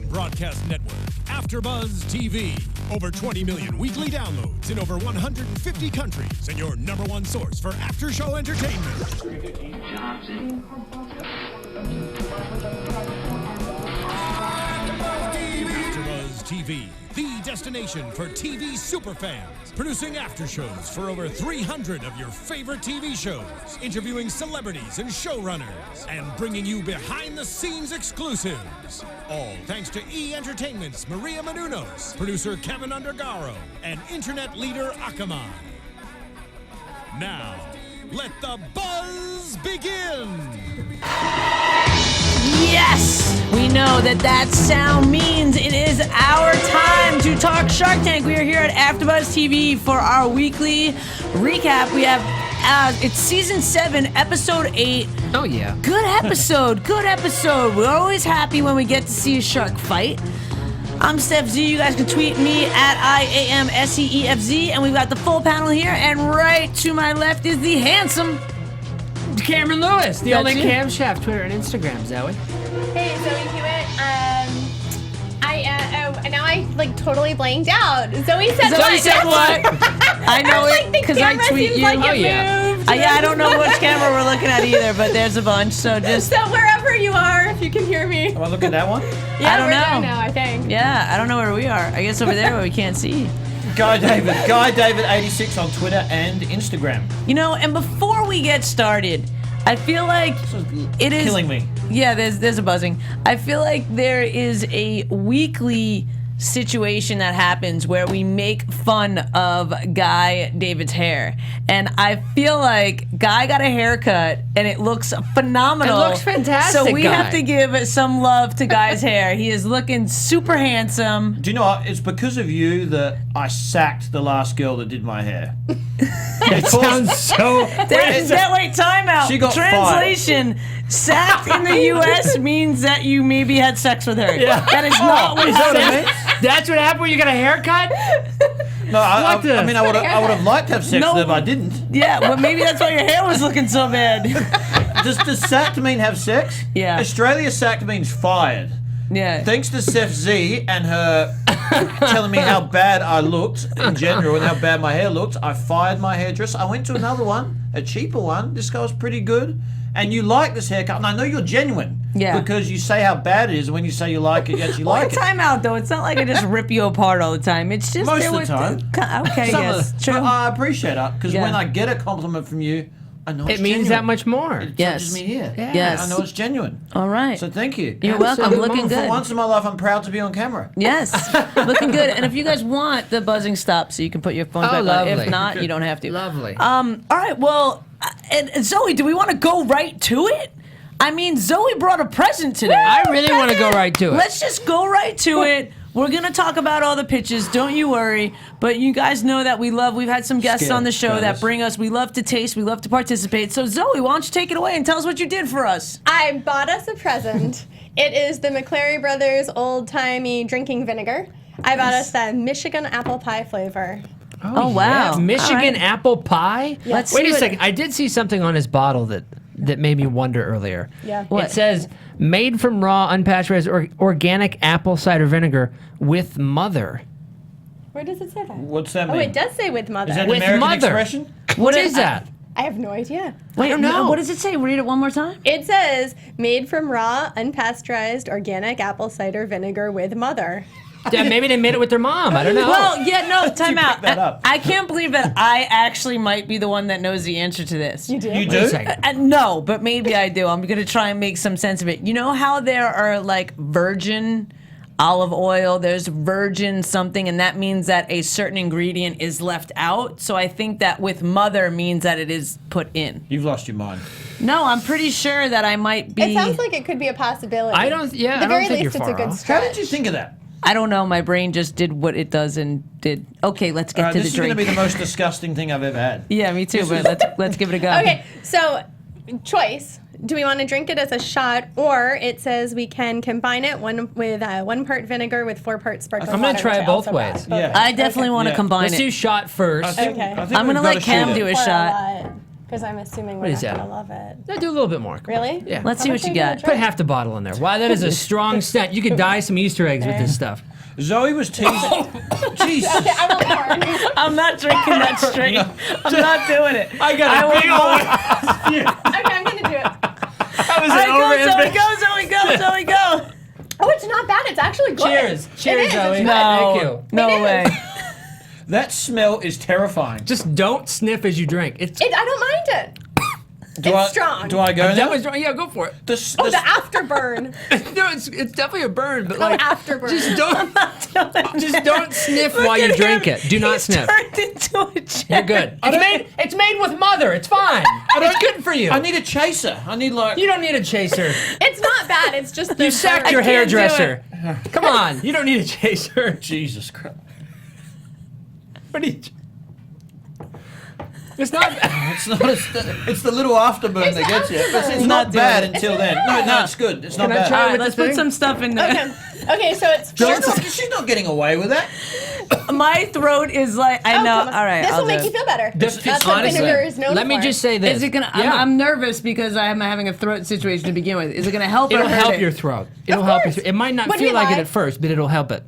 broadcast network, AFTERBUZZ TV. Over 20 million weekly downloads in over 150 countries, and your #1 source for after-show entertainment. AFTERBUZZ TV, the destination for TV superfans. Producing aftershows for over 300 of your favorite TV shows, interviewing celebrities and showrunners, and bringing you behind-the-scenes exclusives. All thanks to E! Entertainment's Maria Menounos, producer Kevin Undergaro, and internet leader Akamai. Now, let the buzz begin! Yes! We know that sound means it is our time to talk Shark Tank. We are here at AFTERBUZZ TV for our weekly recap. We have, it's season 7, episode 8. Oh, yeah. Good episode, good episode. We're always happy when we get to see a shark fight. I'm Stef Z. You guys can tweet me at IAMSEEFZ. And we've got the full panel here. And right to my left is the handsome Cameron Lewis, the only you. cam chef, Twitter and Instagram, Zoe. Hey, Zoe Hewitt. Now I totally blanked out. Zoe said what? Zoe said what? I know it because I tweet you. Like oh yeah. I don't know which camera we're looking at either, but there's a bunch. So just So wherever you are, if you can hear me. Am I looking at that one? Yeah, I don't we're know. there now, I think. Yeah, I don't know where we are. I guess over there where we can't see. Guy David 86 on Twitter and Instagram. You know, and before we get started, I feel like it is Killing me. Yeah, there's a buzzing. I feel like there is a weekly situation that happens where we make fun of Guy David's hair. And I feel like Guy got a haircut and it looks phenomenal. It looks fantastic, So we Guy. have to give some love to Guy's hair. He is looking super handsome. Do you know what? It's because of you that I sacked the last girl that did my hair. That sounds so... Wait, time out. She got Translation. Sacked in the U.S. means that you maybe had sex with her. Yeah. That is not what happened. That's what happened when you got a haircut? No, I What the- mean, I would have liked to have sex No. with her, but I didn't. Yeah, well, maybe that's why your hair was looking so bad. Does sacked mean have sex? Yeah. Australia sacked means fired. Yeah. Thanks to Stef Z and her telling me how bad I looked in general and how bad my hair looked, I fired my hairdresser. I went to another one, a cheaper one. This guy was pretty good. And you like this haircut, and I know you're genuine. Yeah. Because you say how bad it is, and when you say you like it, you actually like it. Time out, though. It's not like I just rip you apart all the time. It's just Most there of the was time. Okay, Some yes, of the- true. But I appreciate it, because Yeah. when I get a compliment from you, I know it's It means genuine. that much more. It's Yes. not just me here. Yeah. Yes. I know it's genuine. All right. So thank you. You're welcome. Absolute Looking moment. For good. once in my life, I'm proud to be on camera. Yes, looking good. And if you guys want, the buzzing stops, so you can put your phone Oh, back on. lovely. If not, you don't have to. Lovely. All right. Well, and Zoe, do we want to go right to it? I mean, Zoe brought a present today. I really want to go right to it. Let's just go right to it. We're going to talk about all the pitches, don't you worry. But you guys know that we've had some guests Scared, on the show that fellas. bring us, we love to taste, we love to participate. So Zoe, why don't you take it away and tell us what you did for us? I bought us a present. It is the McClary Brothers old-timey drinking vinegar. I bought us that Michigan apple pie flavor. Oh, wow. yeah. Michigan All right. apple pie? Let's Wait see a what- second. I did see something on his bottle that made me wonder earlier. Yeah. What? It says, made from raw, unpasteurized, organic apple cider vinegar with mother. Where does it say that? What's that Oh, mean? it does say with mother. Is that an With American mother. expression? What is that? I have no idea. Wait, don't know. What does it say? Read it one more time. It says, made from raw, unpasteurized, organic apple cider vinegar with mother. Yeah, maybe they made it with their mom. I don't know. Well, yeah, no, time you out. pick that up? I can't believe that I actually might be the one that knows the answer to this. You do? You Wait a do? second. No, but maybe I do. I'm going to try and make some sense of it. You know how there are like virgin olive oil, there's virgin something, and that means that a certain ingredient is left out. So I think that with mother means that it is put in. You've lost your mind. No, I'm pretty sure that I might be. It sounds like it could be a possibility. I don't- yeah, At I the don't very think least, you're it's a far good off. stretch. How did you think of that? I don't know. My brain just did what it does and did. Okay, let's get to This the is going to drink. be the most disgusting thing I've ever had. Yeah, me too. But let's give it a go. Okay, so choice. Do we want to drink it as a shot, or it says we can combine it with 1 part vinegar with 4 parts sparkling I'm gonna water, try which I it both also ways. bought. Yeah. I definitely want to Yeah. combine Let's it. do shot first. Okay. I think I'm gonna we've let gotta Cam shoot do it. a Pour shot. lot. Because I'm assuming What we're is not that? going to love it. I do a little bit more. Really? Yeah. Let's see How what much you are gonna got. Put half the bottle in there. Wow, that is a strong scent. You could dye some Easter eggs with this stuff. Zoe was teasing. Jesus. Okay, I want more. I'm not drinking that straight. I'm not doing it. I got a big old. Okay, I'm going to do it. That was All an right, overambitious. Zoe, go. Oh, it's not bad. It's actually good. Cheers. Cheers, It is. Zoe. It's Thank No, you. no It is. way. That smell is terrifying. Just don't sniff as you drink. It's I don't mind it. Do I, strong. Do I go that now? was yeah. Go for it. The Oh, the afterburn. No, it's definitely a burn, but Oh, like afterburn. just don't sniff while you drink it. Do not He's sniff. turned into a jet. You're good. It's made with mother. It's fine. It's good for you. I need a chaser. I need like. You don't need a chaser. It's not bad. It's just the You sacked burn. your can't do hairdresser. Come on. You don't need a chaser. Jesus Christ. What are you? It's not. It's not. It's the little afterburn that gets you. It's not not bad doing it. until then. No, it's good. It's not I bad. try All it right, with let's the put thing? some stuff in there. Okay, so it's She's not getting away with that. My throat is like, I know. come on. All right, This I'll will do make it. you feel better. This- That's what honestly, vinegar is known let me for. just say this. Is it gonna? Yeah. I'm nervous because I'm having a throat situation to begin with. Is it gonna help? It'll or hurt help it? your throat. It'll help your course. throat. It might not Would feel we like it lie? at first, but it'll help it.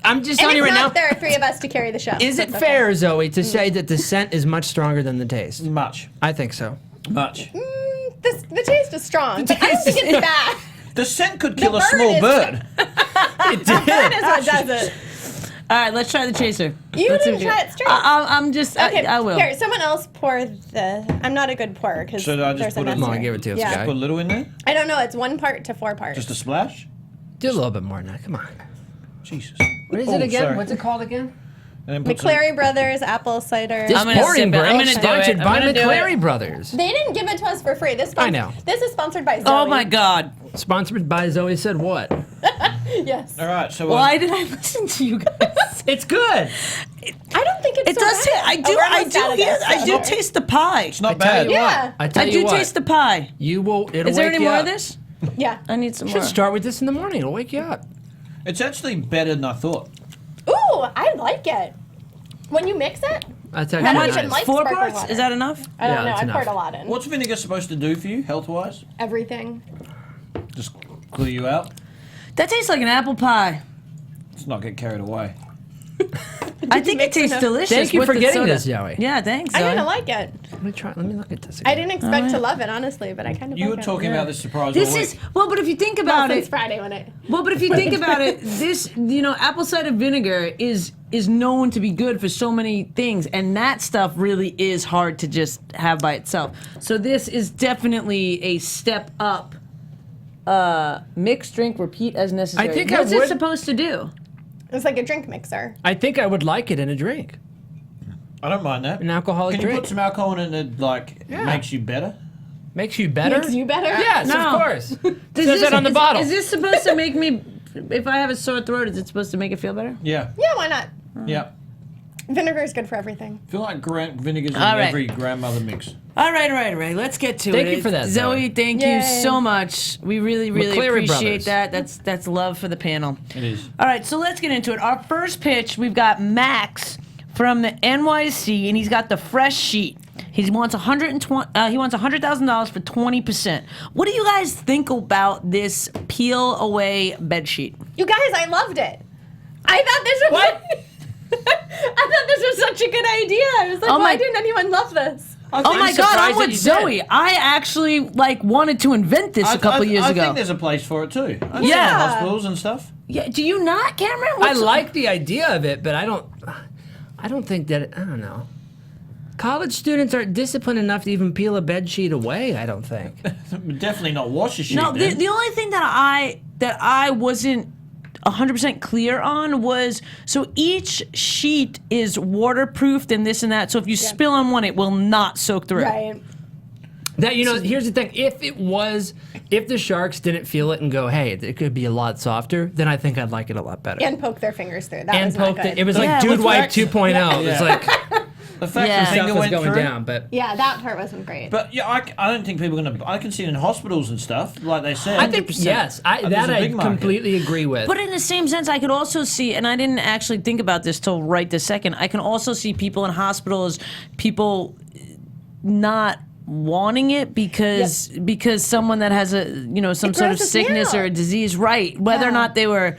I'm just And telling you it's right now. not there are three of us to carry the show. Is so it it's fair, Zoe, to say that the scent is much stronger than the taste? Much. I think so. Much. The taste is strong, but I don't think it's bad. The scent could kill a burn small is- bird. That is what does it. All right, let's try the chaser. You Let's didn't see try what it straight. I'm just. Okay, I will. Here, someone else pour the. I'm not a good pourer because Should I just there's a put it mess in? Come on, here. give it to us, Yeah. guy. Put a little in there. I don't know. It's 1 part to 4 parts. Just a splash. Do a little bit more now. Come on. Jesus. What is Oh, it again? sorry. What's it called again? And then put some- McClary Brothers apple cider. This I'm gonna pouring sip it. I'm break gonna do sponsored it. I'm by gonna do McClary it. Brothers. They didn't give it to us for free. I know. This is sponsored by Zoe. Oh my God. Sponsored by Zoe said what? Yes. All right. So Why did I listen to you guys? It's good. I don't think it's It so does. bad. I do. Oh, we're I almost out do. of Yeah, this. I do taste the pie. It's not Tell bad. you Yeah. what. I tell I you do what. taste the pie. You will. It'll Is there wake any you more up. of this? Yeah. I need some Should more. start with this in the morning. It'll wake you up. It's actually better than I thought. Ooh, I like it. When you mix it, That's I actually don't nice. even like 4 sparkling parts? water. Is that enough? I don't Yeah, know. that's I enough. poured a lot in. What's vinegar supposed to do for you, health-wise? Everything. Just clear you out. That tastes like an apple pie. Let's not get carried away. I think it tastes delicious. Thank you with for the getting soda. this, Zoe. Yeah, thanks. I Zoe. didn't like it. Let me try. Let me look at this I again. didn't expect to love it, honestly, but I kind of You like were it. talking about this surprise This all is week. well, but if you think Well, about since it, Friday when it. well, but if you think about it, this apple cider vinegar is known to be good for so many things, and that stuff really is hard to just have by itself. So this is definitely a step up. Mix, drink, repeat as necessary. I think What's I it would- supposed to do? It's like a drink mixer. I think I would like it in a drink, I don't mind that. an alcoholic Can you drink. put some alcohol in it and it Yeah. makes you better? Makes you better. Makes you better? Yes, No. of course. Does Says that on the bottle. Is this supposed to make me? If I have a sore throat, is it supposed to make it feel better? Yeah. Yeah, why not? Yeah. Vinegar is good for everything. I feel like vinegar's in All right. every grandmother mix. All right. Let's get to it. Thank you for that, Zoe. Zoe. Thank you Yay. so much. We really McCleary appreciate Brothers. that. That's love for the panel. It is. All right, so let's get into it. Our first pitch, we've got Max from the NYC, and he's got the fresh sheet. He wants $120,000 for 20%. What do you guys think about this peel away bed sheet? You guys, I loved it. I thought this was What? I thought this was such a good idea. I was like, Oh why my- didn't anyone love this? Oh my God, I'm surprised that with you Zoe. did. I actually wanted to invent this a couple years I ago. think there's a place for it too. I see Yeah. it in hospitals and stuff. Yeah, do you not, Cameron? I What's- like the idea of it, but I don't think that. I don't know. College students aren't disciplined enough to even peel a bed sheet away. I don't think. Definitely not wash a sheet. No, then. the only thing that I wasn't 100% clear on was, so each sheet is waterproofed and this and that. So if you spill on one, it will not soak through. Right. That here's the thing: if the Sharks didn't feel it and go, "Hey, it could be a lot softer," then I think I'd like it a lot better. And poke their fingers through. That And was not poked good. it. It was like Yeah, Dude with Wipe wax. 2.0. It was Yeah. like the fact Yeah. the stuff finger was went going through. down, but. Yeah, that part wasn't great. But yeah, I don't think people are gonna. I can see it in hospitals and stuff, like they said. I think 100%. yes, There's that a I big market. completely agree with. But in the same sense, I could also see, and I didn't actually think about this till right this second, I can also see people in hospitals, people not wanting it because someone that has a some sort of grosses me sickness or a out. disease, right? Whether or Yeah. not they were.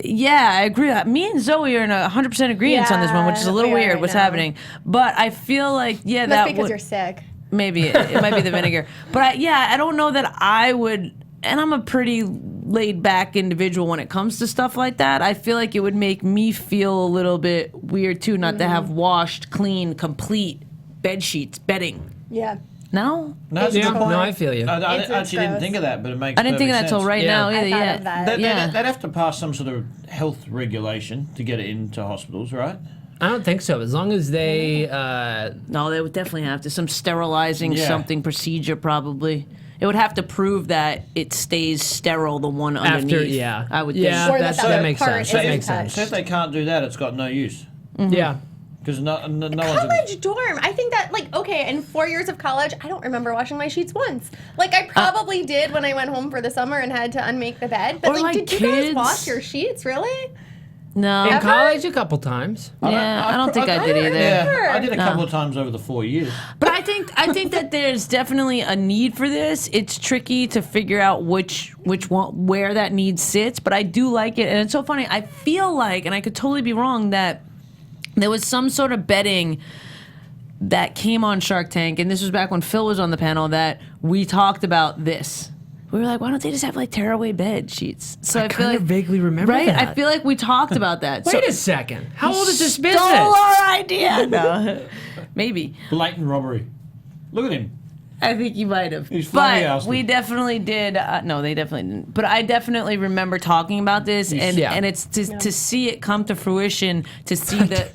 Yeah, I agree. Me and Zoe are in 100% agreement on this one, which is a little we are weird. right what's now. happening? But I feel like That's that because would you're sick. maybe it might be the vinegar. But I don't know that I would. And I'm a pretty laid back individual when it comes to stuff like that. I feel like it would make me feel a little bit weird too, not to have washed, clean, complete bed sheets, bedding. Yeah. No, No, that's a Yeah, good point. no, I feel you. I It's actually didn't gross. think of that, but it makes I didn't think of that perfect till sense. right Yeah. now I either. thought Yeah, of that. They'd have to pass some sort of health regulation to get it into hospitals, right? I don't think so. As long as they, No, they would definitely have to some sterilizing Yeah. something procedure probably. It would have to prove that it stays sterile. The one underneath. yeah. I would Yeah. think. Or That's- that that the makes part sense. isn't That makes touched. So if they can't do that, it's got no use. yeah. Because no one's... College dorm. I think that, like, okay, in 4 years of college, I don't remember washing my sheets once. Like, I probably did when I went home for the summer and had to unmake the bed. But, Or, like, like, did you guys kids- wash your sheets, really? No. In Ever? college, a couple times. Yeah, I don't think I did either. Yeah, I did a No. couple of times over the 4 years. But I think that there's definitely a need for this. It's tricky to figure out which one where that need sits, but I do like it, and it's so funny. I feel like, and I could totally be wrong, that there was some sort of betting that came on Shark Tank, and this was back when Phil was on the panel, that we talked about this. We were like, why don't they just have like tearaway bed sheets? So I, feel kinda like vaguely remember right? that. I feel like we talked about that. Wait a second. How old is this Stole business? our idea. No, maybe. Blatant robbery. Look at him. I think you might have. He's funny, But Austin. we definitely did. No, they definitely didn't. But I definitely remember talking about this, and Yeah. and it's to see it come to fruition, to see the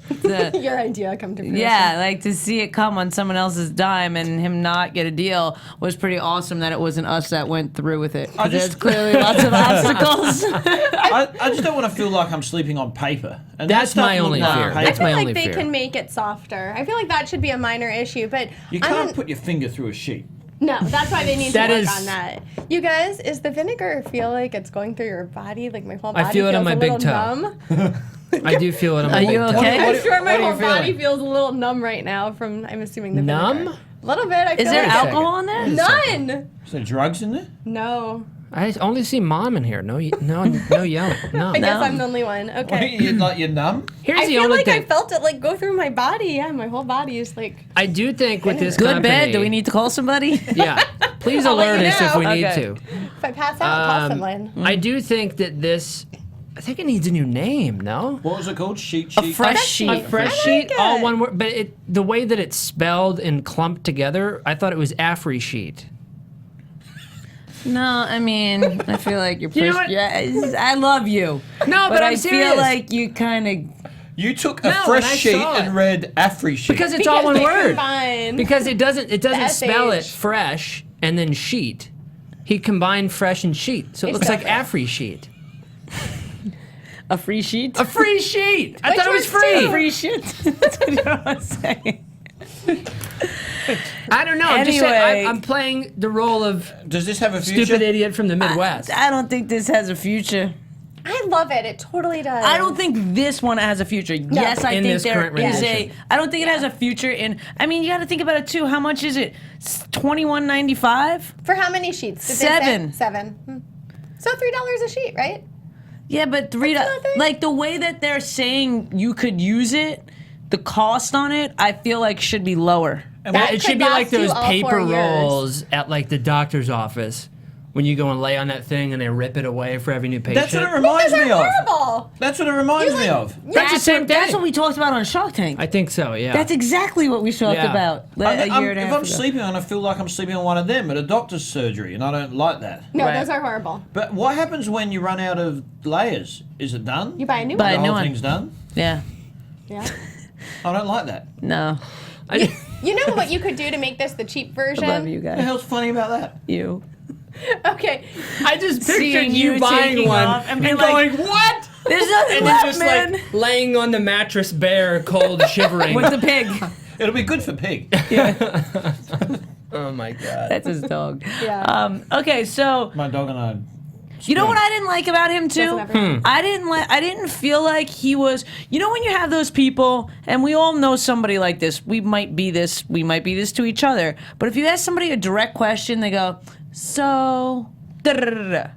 Your idea come to fruition. yeah, like to see it come on someone else's dime and him not get a deal was pretty awesome. That it wasn't us that went through with it. 'Cause there's clearly lots of obstacles. I just don't want to feel like I'm sleeping on paper. And That's that stuff my only looked like fear. paper. That's I my feel only like they fear. can make it softer. I feel like that should be a minor issue, but You can't put your finger through a sheet. No, that's why they need That to work is- on that. You guys, is the vinegar feel like it's going through your body? Like my whole body I feel it on feels my a big little toe. numb. I do feel it on my Are big you toe. okay? I'm sure my what are you whole body feeling? feels a little numb right now from, I'm assuming, the Numb? vinegar. A little bit. I Is feel there like alcohol in there? None. Is there drugs in there? No. I only see mom in here. No yelling. No. I guess No. I'm the only one. What, Okay. you're numb? Here's I the feel only like thing. I felt it like go through my body. Yeah, my whole body is like. I do think with this Good company, bed. Do we need to call somebody? Yeah. Please I'll let alert you us if know. we need Okay. to. If I pass out, call someone. I do think that this. I think it needs a new name. No. What was it called? Sheet. A fresh sheet. A fresh I sheet, like all it. one word. But the way that it's spelled and clumped together, I thought it was Afri sheet. No, I mean, I feel like you're. You know what? Yeah, I love you. No, But I'm I serious. feel like you kind of. You took a No, fresh and I sheet saw and it. read Afri sheet. because it's all one they word. combine. Because it doesn't spell it SH. fresh and then sheet. He combined fresh and sheet, so it It's looks like different. Afri sheet. A free sheet? A free sheet. I Which thought it was one's free. two? free shit. That's what you're all saying. I don't know. I'm just saying. Anyway. I'm playing the role of Does this have a future? stupid idiot from the Midwest. I don't think this has a future. I love it. It totally does. I don't think this one has a future. Yes, I In think this there current is rendition. I don't think it has a future in. I mean, you got to think about it too. How much is it? $21.95. For how many sheets? Did they say? Seven. 7. So $3 a sheet, right? Yeah, but That's nothing. like the way that they're saying you could use it, the cost on it, I feel like should be lower. That It should could be like last you those all paper 4 years. rolls at like the doctor's office when you go and lay on that thing and they rip it away for every new patient. That's what it reminds Those me are of. horrible. That's what it reminds You me like- of. That's the same That's thing. what we talked about on Shark Tank. I think so. Yeah. That's exactly what we talked Yeah. about a year and a If half I'm ago. sleeping on, I feel like I'm sleeping on one of them at a doctor's surgery, and I don't like that. No, Right. those are horrible. But what happens when you run out of layers? Is it done? You buy a new Buy the a new whole one. thing's done? Yeah. one. Yeah. I don't like that. No. You know what you could do to make this the cheap version? I love you What the guys. hell's funny about that? You. Okay. I just pictured Seeing you you buying taking one off and and being going, like, "What?" There's nothing And then left, just man. like laying on the mattress bare, cold, shivering. With the pig. It'll be good for pig. Oh my god. That's his dog. Yeah. Okay, so My dog and I You know what I didn't like about him too? Doesn't ever- I didn't feel like he was. You know when you have those people, and we all know somebody like this. We might be this to each other. But if you ask somebody a direct question, they go, so. Da-da-da-da-da.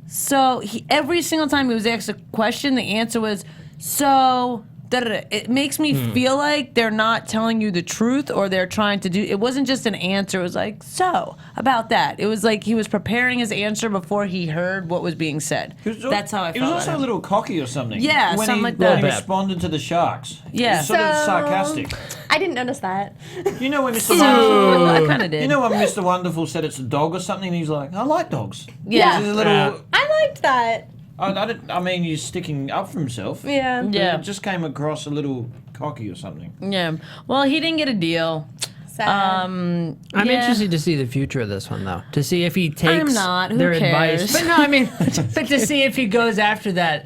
So every single time he was asked a question, the answer was so. Da-da-da. It makes me feel like they're not telling you the truth, or they're trying to do. It wasn't just an answer. It was like, so about that. It was like he was preparing his answer before he heard what was being said. That's how I felt. He was also about a him. little cocky or something. Yeah, when something he, like that. When he Bit. responded to the sharks. Yeah. He was sort of So- sarcastic. I didn't notice that. You know when Mr. Wonderful, I kind of did. you know when Mr. Wonderful said it's a dog or something, and he's like, I like dogs. Yeah. He's a little. I liked that. I mean, he's sticking up for himself. Yeah. But Yeah. It just came across a little cocky or something. Yeah. Well, he didn't get a deal. Sad. I'm interested to see the future of this one, though. To see if he takes not. Who their cares? advice. But no, I mean, but to see if he goes after that,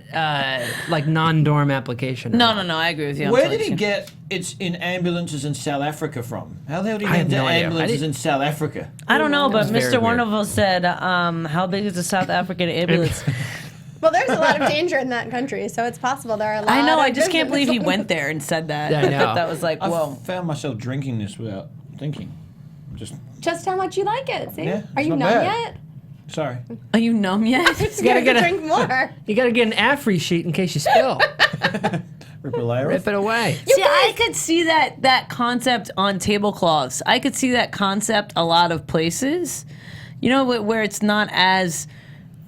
like non-dorm application. or No, not. I agree with you. I'm Where totally did he with you. get it's in ambulances in South Africa from? How the hell did he I get have into no idea. I ambulances didn't- in South Africa? I don't know, but That's very Mr. weird. Wonderful said, how big is the South African ambulance? Well, there's a lot of danger in that country, so it's possible there are a lot I know, of I just can't business believe he ones. went there and said that. Yeah, I know. That was like, I whoa. found myself drinking this without thinking. Just Just how much you like it, see? Yeah, Are it's you not numb bad. yet? sorry. Are you numb yet? Just gotta gotta get a- drink more. You got to get an AFRI sheet in case you spill. Rip a layer Rip off. it away. See, I could see that concept on tablecloths. I could see that concept a lot of places. You know, where it's not as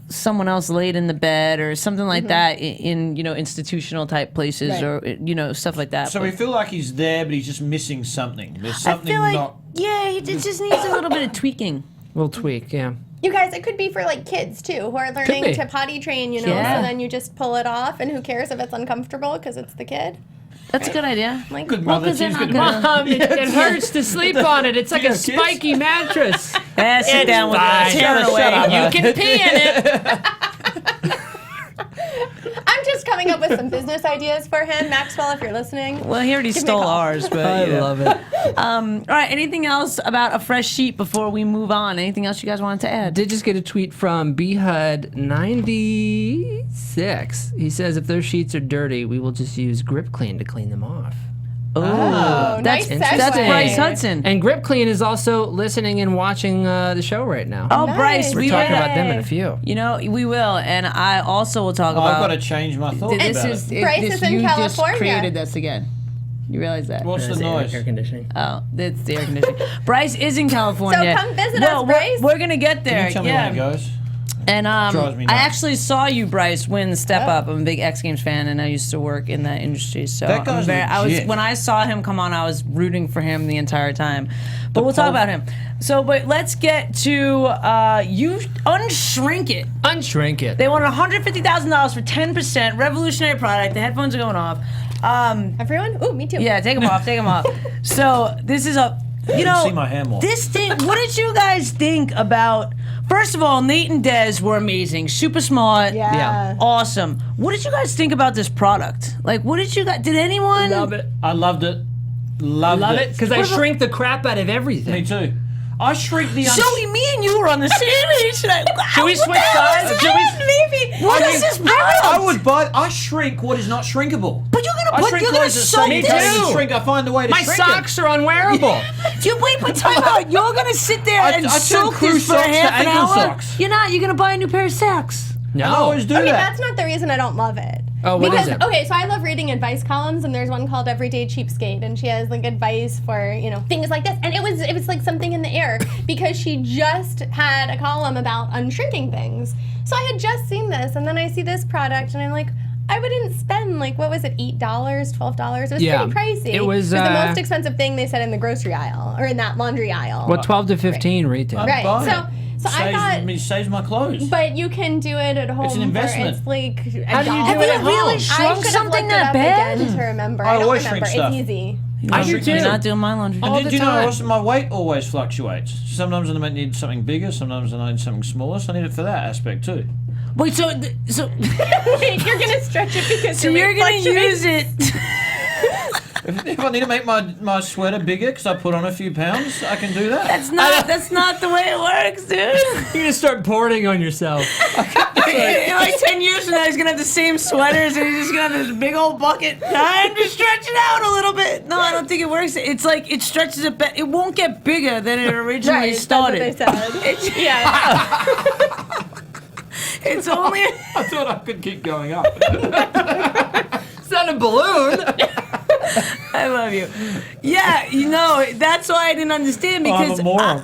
someone else laid in the bed or something like that in you know, institutional type places, Right. or you know, stuff like that. So But we feel like he's there, but he's just missing something. There's I something feel like, not. yeah, it just needs a little bit of tweaking. We'll tweak, yeah. You guys, it could be for like kids too, who are be. learning to potty train, you know, Yeah. so then you just pull it off, and who cares if it's uncomfortable because it's the kid. That's a good idea. Like, Good Well, mother, 'cause they're she's not good gonna- mother. It hurts to sleep on it. It's like a have kids? spiky mattress. Sit down with fine. it. Tear it away. Shut up. You can pee in it. I'm just coming up with some business ideas for him, Maxwell, if you're listening. Well, he already Give me a stole call. ours, but I yeah. love it. All right. Anything else about a fresh sheet before we move on? Anything else you guys wanted to add? Did just get a tweet from BHUD96. He says, if those sheets are dirty, we will just use Grip Clean to clean them off. Oh, nice segue. That's Brice Hudson. And Grip Clean is also listening and watching the show right now. Oh, Nice. Bryce, We're we talking will. about them in a few. You know, we will, and I also will talk Oh, I've about. got to change my thoughts This about is it. Bryce this, is in you California. just created this again. You realize that? What's the noise? Air conditioning. Oh, it's the air conditioning. Bryce is in California. So come visit us, Bryce. We're gonna get there. Can you tell me yeah. when it goes? And Drives me I nuts. actually saw you, Bryce, win Step Oh. Up. I'm a big X Games fan, and I used to work in that industry. So That guy's legit. when I saw him come on, I was rooting for him the entire time. But we'll talk about him. So, but let's get to you Unshrink It. Unshrink it. They wanted $150,000 for 10%. Revolutionary product. The headphones are going off. Everyone? Ooh, me too. Yeah, take them off. Take them off. So this is a, you know, see my hair more. this thing. What did you guys think about? First of all, Nate and Des were amazing, super smart, Yeah. awesome. What did you guys think about this product? Like, what did you guys? Did anyone? Love it. I loved it. Loved Love it because I What about- shrink the crap out of everything. Me too. I shrink the. Zoe, me and you were on the same page today. Should we switch sides? Should we- What is this product? I would buy. I shrink what is not shrinkable. But you're gonna I put. shrink You're gonna clothes that sew say you this. can't even too. shrink. I find a way to My shrink socks are unwearable. You wait, but time out. You're gonna sit there I and turn soak crew this for socks to half an ankle hour. socks. You're not. You're gonna buy a new pair of socks. it. I always do Okay, that. that's not the reason I don't love it. Oh, what because, is it? Okay, so I love reading advice columns, and there's one called Everyday Cheapskate, and she has like advice for, you know, things like this. And it was like something in the air because she just had a column about unshrinking things. So I had just seen this, and then I see this product, and I'm like, I wouldn't spend like, what was it, $8, $12? It was Yeah, pretty pricey. it was, the most expensive thing they said in the grocery aisle or in that laundry aisle. What, 12 to 15 retail? I'd Right, buy so- it. so I thought- It saves my clothes. But you can do it at home. It's an investment. For, it's like How do you do $1. it at Have you really home? shrunk I should have something looked it that up bad? again to remember. I I don't always remember. shrink stuff. It's easy. I do too. You're not doing my laundry. All And the do you know time. also my weight always fluctuates? Sometimes I might need something bigger, sometimes I need something smaller, so I need it for that aspect too. Wait, so Wait, you're gonna stretch it because so your you're weight gonna fluctuates? use it? If I need to make my sweater bigger because I put on a few pounds, I can do that. That's not the way it works, dude. You're gonna start pouring on yourself. In like 10 years from now, he's gonna have the same sweaters and he's just gonna have this big old bucket. Time to stretch it out a little bit. No, I don't think it works. It's like it stretches it back. It won't get bigger than it originally started. That's what they said. Yeah. It's only. I thought I could keep going up. It's not a balloon. I love you. Yeah, you know, that's why I didn't understand because I'm a moron.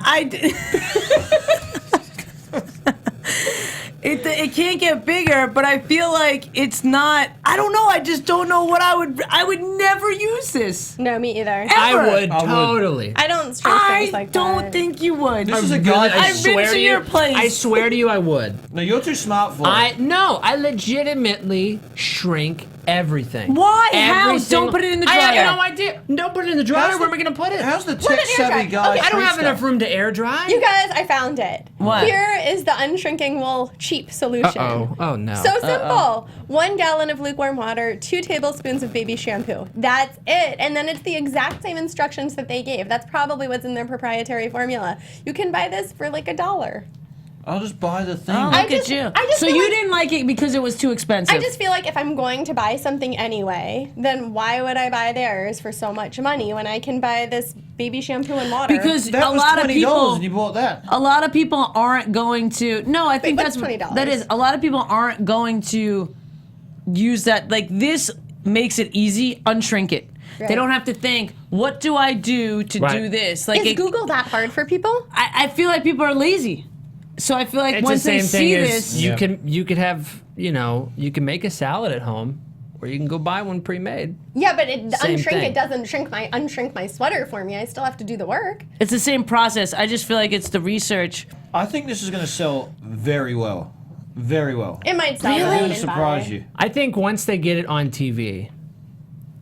It can't get bigger, but I feel like it's not. I don't know. I just don't know what I would never use this. No, me either. I Ever. would totally. I don't string things like that. I don't think you would. This is a guy. I've been to your place. I swear to you, I would. No, you're too smart for it. I legitimately shrink everything. Why? Every How? single- Don't put it in the I dryer. have no idea. Don't put it in the dryer. How's Where the- am I gonna put it? How's the Put it in tech-savvy your guy? Okay, I don't have treat enough stuff? room to air dry. You guys, I found it. What? Here is the Unshrinking Wool cheap solution. Oh no. So simple. 1 gallon of lukewarm water, 2 tablespoons of baby shampoo. That's it. And then it's the exact same instructions that they gave. That's probably what's in their proprietary formula. You can buy this for like $1. I'll just buy the thing. Oh, look I at just- you. I just So feel you like- didn't like it because it was too expensive. I just feel like if I'm going to buy something anyway, then why would I buy theirs for so much money when I can buy this baby shampoo and water? because That a was lot of $20 people. and you bought that. A lot of people aren't going to. No, I think what's that's $20? that is. A lot of people aren't going to use that. Like this makes it easy. Unshrink it. Right. They don't have to think. What do I do to Right. do this? Like is Google that hard for people? I feel like people are lazy. So I feel like It's once the they same see thing this, as you could have, you can make a salad at home, or you can go buy one pre-made. Yeah, but it Same unshrink thing. it doesn't unshrink my sweater for me. I still have to do the work. it's the same process. I just feel like it's the research. I think this is going to sell very well. Very well. It might sell. It's more going than to surprise buy. you. I think once they get it on TV,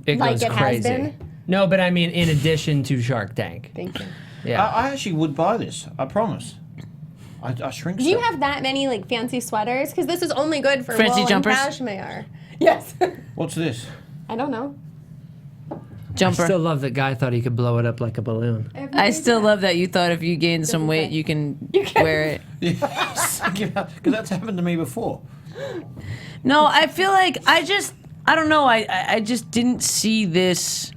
it Like goes it has crazy. been? No, but I mean, in addition to Shark Tank. Thank you. Yeah. I actually would buy this. I promise. I shrink Do you stuff. have that many like fancy sweaters? Because this is only good for Fancy wool jumpers? and cashmere. Yes. What's this? I don't know. I Jumper. still love that guy thought he could blow it up like a balloon. I still love that you thought if you gained some weight, you can wear it. Yes. Because that's happened to me before. No, I feel like I don't know. I just didn't see this.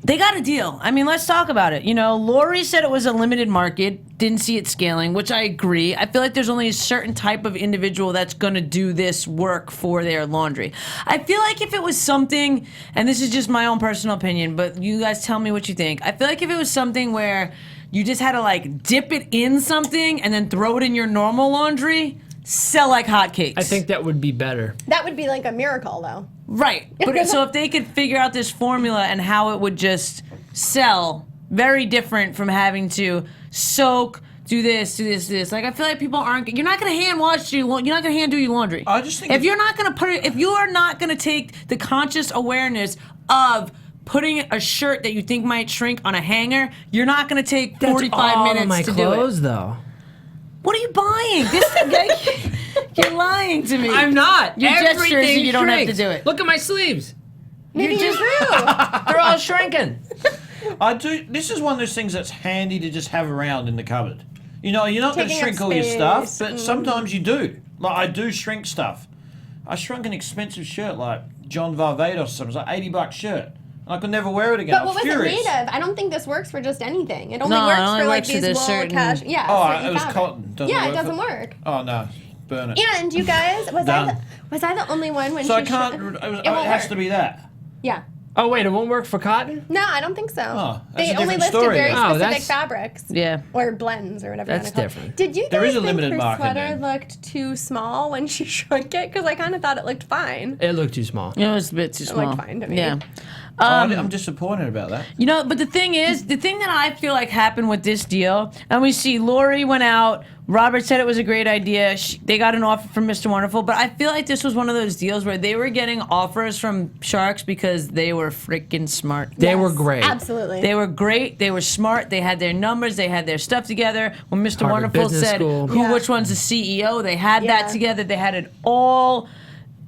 They got a deal. I mean, let's talk about it. You know, Lori said it was a limited market, didn't see it scaling, which I agree. I feel like there's only a certain type of individual that's going to do this work for their laundry. I feel like if it was something, and this is just my own personal opinion, but you guys tell me what you think. I feel like if it was something where you just had to like dip it in something and then throw it in your normal laundry, sell like hotcakes. I think that would be better. That would be like a miracle, though. Right. But so if they could figure out this formula and how it would just sell, very different from having to soak, do this. Like I feel like people aren't. You're not gonna hand wash you're not gonna hand do your laundry. I just think if you're not gonna put it, if you are not gonna take the conscious awareness of putting a shirt that you think might shrink on a hanger, you're not gonna take 45 minutes of my to clothes, do it. though. What are you buying? You're lying to me. I'm not. You gestures Everything and you don't have to shrinks. do it. Look at my sleeves. Maybe you just- grew. They're all shrinking. I do. This is one of those things that's handy to just have around in the cupboard. You know, you're not going to Taking up shrink all your stuff, space. but sometimes you do. Like I do shrink stuff. I shrunk an expensive shirt like John Varvatos or something. It was like $80 shirt. And I could never wear it again. But I what was was furious. it made of? I don't think this works for just anything. It only No, it works only for like works for these this wool, certain- cash. Yeah. Oh, certain it was fabric. cotton. Doesn't Yeah, it work for- doesn't work. Oh no, burn it. And you guys, was Done. I the only one when So I she can't. sh- It won't has work. to be that. Yeah. Oh wait, it won't work for cotton? No, I don't think so. Oh, that's they a only different listed story very then. Oh, specific that's- fabrics. Yeah. Or blends or whatever. That's you wanna call it. different. Did you guys There is a think limited her market sweater then. looked too small when she shrunk it? Because I kind of thought it looked fine. It looked too small. It was a bit too small. looked fine to me. Yeah. I'm disappointed about that. You know, but the thing that I feel like happened with this deal, and we see Lori went out, Robert said it was a great idea, they got an offer from Mr. Wonderful, but I feel like this was one of those deals where they were getting offers from Sharks because they were freaking smart. They were great. Absolutely. They were great. They were smart. They had their numbers. They had their stuff together. When Mr. Harvard Wonderful Business said School. who, Yeah. which one's the CEO, they had that Yeah. together. They had it all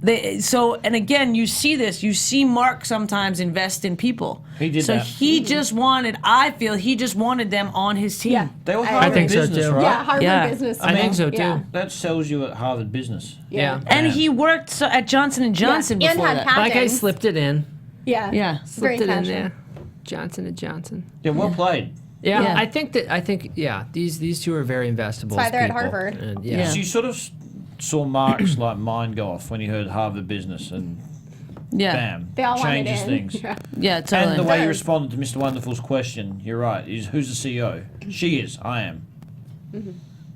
And again, you see this. You see Mark sometimes invest in people. He did so that. he just wanted. I feel he just wanted them on his team. Yeah. They were I Harvard think so, Business, too. right? Yeah, Harvard Yeah. Business. I think so too. Yeah. That sells you at Harvard Business. Yeah. And he worked at Johnson & Johnson Yeah, and before had that. patents. Like I slipped it in. Yeah. Yeah. Very Slipped it in fashion. there. Johnson & Johnson. Yeah, well played. Yeah, Yeah. I think these two are very investable. That's why they're at people. Harvard. And, Yeah. So you sort of saw Mark's like mind go off when he heard Harvard Business, and Yeah. bam, They all wanted changes in. things. Yeah. Yeah, totally. And the way you Does. responded to Mr. Wonderful's question, you're right. Is who's the CEO? She is. I am.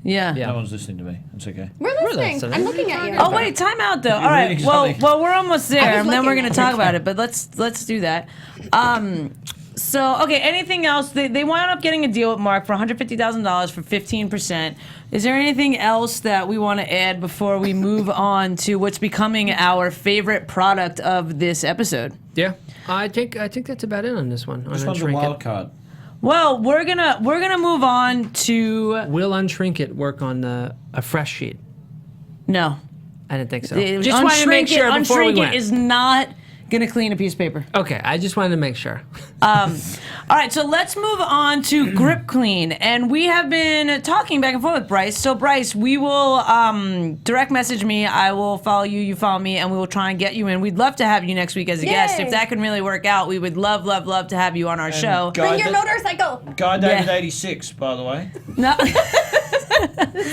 yeah. Yeah. No one's listening to me. It's okay. We're listening. listening. I'm looking at you. Oh wait, time out though. All You're right. reading Well, something. we're almost there, I was and then we're looking gonna at talk it. about it. But let's do that. So okay, anything else? They wound up getting a deal with Mark for $150,000 for 15%. Is there anything else that we want to add before we move on to what's becoming our favorite product of this episode? Yeah, I think that's about it on this one. This one's a Unshrink wild It. card. Well, we're gonna move on to Will Unshrink It work on a fresh sheet? no. I didn't think so. Unshrink Just wanted to make sure before we Unshrink went. It is not gonna clean a piece of paper. Okay, I just wanted to make sure. All right, so let's move on to Grip Clean, and we have been talking back and forth with Brice. So Brice, we will direct message me. I will follow you. You follow me, and we will try and get you in. We'd love to have you next week as a guest. Yay. If that can really work out, we would love to have you on our show. Guy Bring your Da- motorcycle. Guy David Yeah. 86, by the way. No,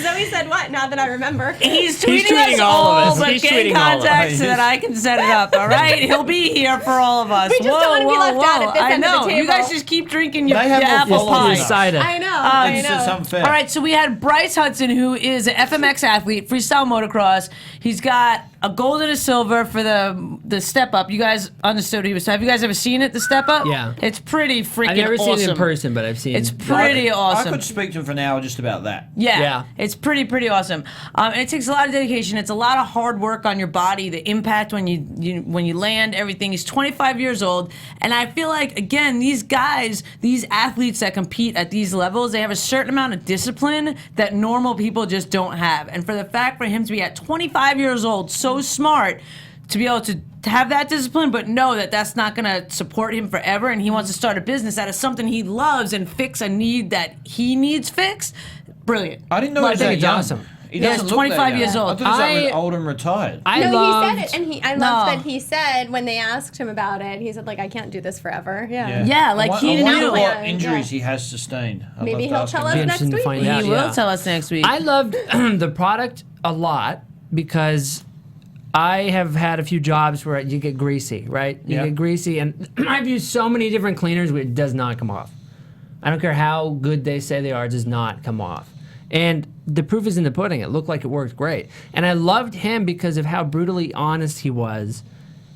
Zoe said what? Now that I remember. he's tweeting, tweeting us all of all, us. but He's get in tweeting all of contact us. so that I can set it up. All right, he'll be here for all of us. We just don't wanna be left out at this I end of the know. You guys table. just keep drinking your They have more apple followers pie. than Cider. I know. I This is know. unfair. All right, so we had Brice Hudson, who is an FMX athlete, freestyle motocross. He's got a gold and a silver for the step up. You guys understood what he was. Have you guys ever seen it? The step up? Yeah. It's pretty freaking I've never awesome. seen it in person, but I've seen. It's pretty I awesome. could speak to him for an hour just about that. Yeah, Yeah. it's pretty awesome. And it takes a lot of dedication. It's a lot of hard work on your body. The impact when you land, everything. He's 25 years old, and I feel like again, these guys, these athletes that compete at these levels, they have a certain amount of discipline that normal people just don't have. And for the fact for him to be at 25 years old, so smart, to be able to have that discipline, but know that that's not going to support him forever, and he wants to start a business out of something he loves and fix a need that he needs fixed. Brilliant. I didn't know Well, he was I think that it's young. awesome. He Yeah, doesn't he's look that 25 young. years old. I thought he was I- like old and retired. I No, loved, he said it, and I No. loved that he said when they asked him about it, he said like, "I can't do this forever." Yeah. Yeah, like I he wonder knew. what Yeah. injuries he has sustained. I'd Maybe love to he'll ask tell him us Be that. next interesting to week. find He out. will yeah. tell us next week. I loved the product a lot because I have had a few jobs where you get greasy, right? You Yeah. get greasy, and I've used so many different cleaners where it does not come off. I don't care how good they say they are, it does not come off. And the proof is in the pudding. It looked like it worked great. And I loved him because of how brutally honest he was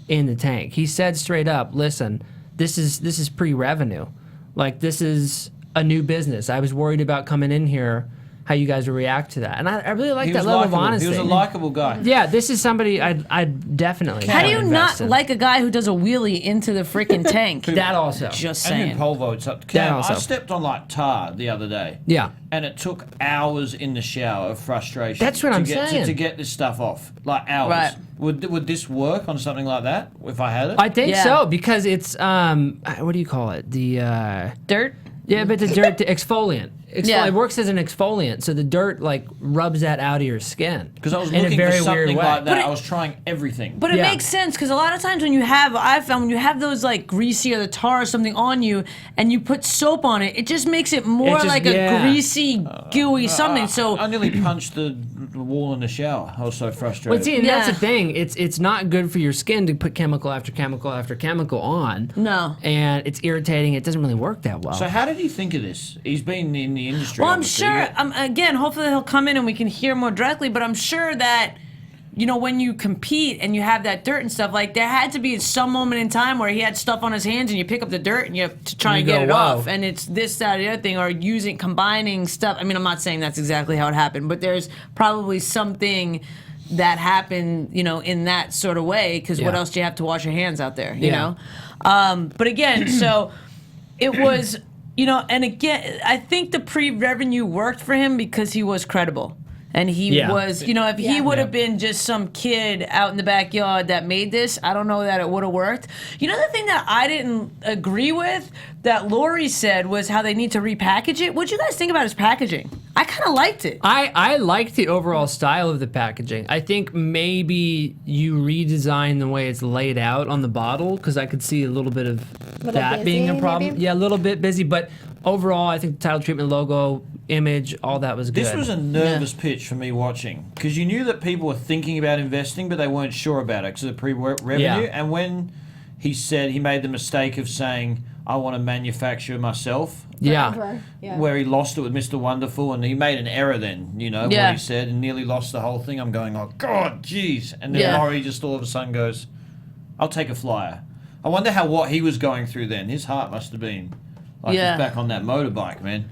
in the tank. He said straight up, listen, this is pre-revenue. Like, this is a new business. I was worried about coming in here, how you guys would react to that. And I really like He that was level of likable. honesty. He was a likable guy. Yeah, this is somebody I'd definitely How do you invest not in. like a guy who does a wheelie into the freaking tank? that also? Just And saying. who pole vaults up. Cam, also. I stepped on like tar the other day. Yeah. And it took hours in the shower of frustration. That's what to I'm get, saying. To get this stuff off. Like hours. Right. Would this work on something like that if I had it? I think Yeah. so because it's what do you call it? The Dirt? yeah, but the dirt the exfoliant. Yeah. It works as an exfoliant, so the dirt like rubs that out of your skin. Because I was in a looking very for weird something way. like that. But it- I was trying everything. But it Yeah. makes sense because a lot of times I found when you have those like greasy or the tar or something on you and you put soap on it, it just makes it more just- like yeah. a greasy, gooey something. So I nearly punched the wall in the shower. I was so frustrated. Well, see, and that's Yeah. the thing. It's not good for your skin to put chemical after chemical after chemical on. No. And it's irritating. It doesn't really work that well. So how did he think of this? He's been in the industry. well, I'm obviously. sure. Again, hopefully he'll come in and we can hear more directly. But I'm sure that, you know, when you compete and you have that dirt and stuff, like there had to be some moment in time where he had stuff on his hands and you pick up the dirt and you have to try You and get go, it "Whoa." off. And it's this, that, or the other thing, or combining stuff. I mean, I'm not saying that's exactly how it happened, but there's probably something that happened, you know, in that sort of way. Because what Yeah. else do you have to wash your hands out there, you Yeah. know? But again, so it was. You know, and again, I think the pre-revenue worked for him because he was credible. And he Yeah. was, if he would have been just some kid out in the backyard that made this, I don't know that it would have worked. The thing that I didn't agree with that Lori said was how they need to repackage it. What'd you guys think about his packaging? I kind of liked it. I liked the overall style of the packaging. I think maybe you redesign the way it's laid out on the bottle, because I could see a little bit of that being a busy, problem. maybe? Yeah, a little bit busy, but overall, I think the title treatment, logo, image, all that was good. This was a nervous pitch for me watching, because you knew that people were thinking about investing, but they weren't sure about it because of the pre-revenue. Yeah. And when he made the mistake of saying, I want to manufacture myself, Yeah. where he lost it with Mr. Wonderful, and he made an error then, what he said, and nearly lost the whole thing. I'm going, oh, God, jeez. And then Laurie just all of a sudden goes, I'll take a flyer. I wonder what he was going through then. His heart must have been like he's back on that motorbike, man.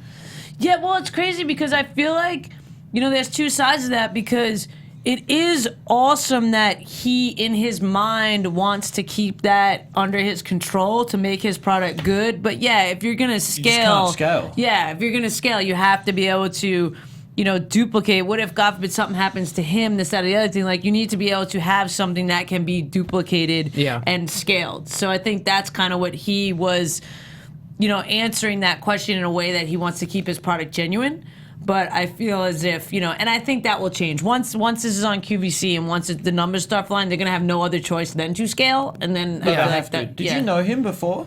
Yeah, well, it's crazy because I feel like, there's two sides of that, because it is awesome that he, in his mind, wants to keep that under his control to make his product good. But yeah, if you're going to scale... can't scale. Yeah, if you're going to scale, you have to be able to, duplicate. What if, God forbid, something happens to him, this, that, or the other thing? Like, you need to be able to have something that can be duplicated and scaled. So I think that's kind of what he was... answering that question in a way that he wants to keep his product genuine. But I feel as if, and I think that will change. Once this is on QVC and once the numbers start flying, they're going to have no other choice than to scale. And then I feel like that, Did you know him before?